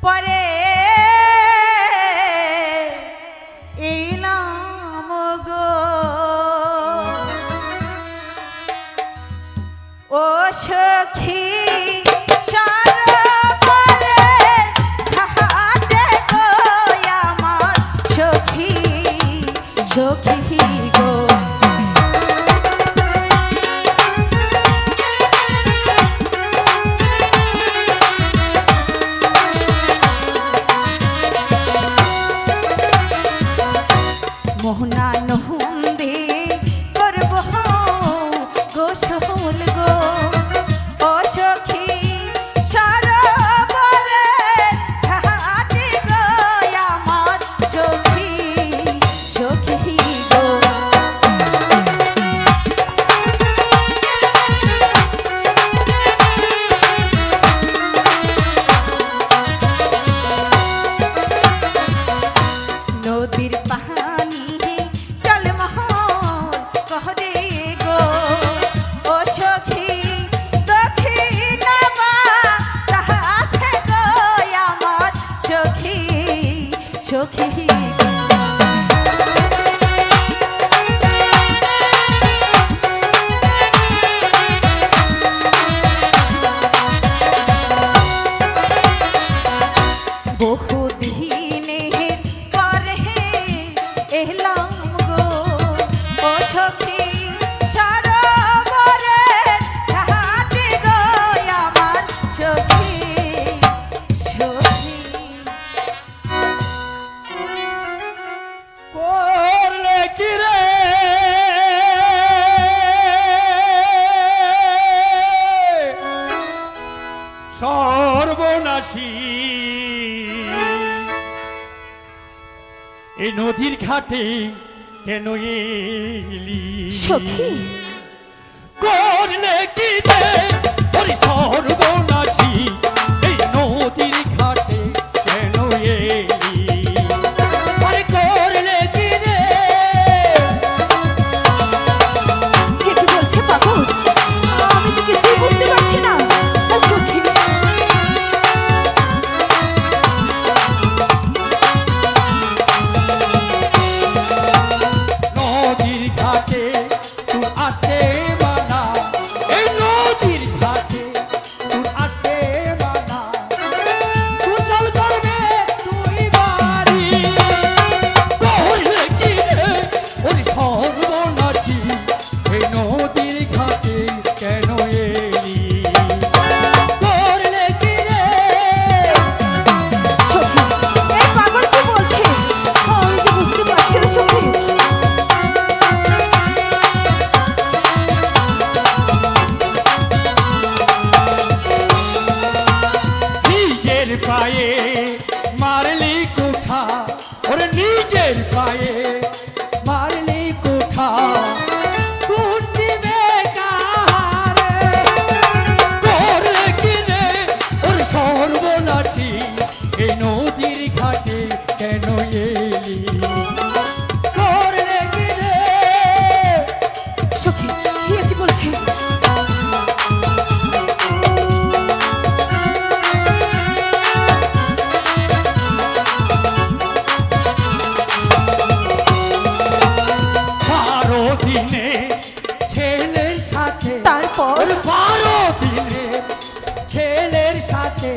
পরে এলাম গো ও সখী মোহনা নহুন্দে করব গোসল গো ও সখী সরোবরে ঘাটে গো আমার সখী সখী গো নদীর পাহাড় সখী বহুদিনের পরে এলাম গো ও সখী সরোবরে ঘাটে গো আমার সখী সখী করলে কি রে সর্বনাশী এই নদীর ঘাটে কেন এলি সখী করলে কি রে ওরে সর্বনাশী এই নদীর ঘাটে কেন এলি আরে করলে কি রে কে কি বলছে বাবু আমি তো কিছুই বুঝতে পারছি না সখী নদীর ঘাটে তুই আসতে মানা এই নদীর ঘাটে তুই আসতে মানা কুশল করবে তুই বাড়ি করলে কি রে ওরে সর্বনাশী এই নদীর ঘাটে কেন এলি করলে কি রে সখী এই পাগল কি বলছে আমি যে বুঝতে পারছি না সখী নিজের পায়ে মারলি কোঠা ওরে নিজের পায়ে মারলি কোঠা কুটিবে কাহারে করলে কি রে ওরে সর্বনাশী এই নদীর ঘাটে কেন এলি করলে কি রে সখী কি কি বলছে দিনে ছেলের সাথে তারপর 12 দিনে ছেলের সাথে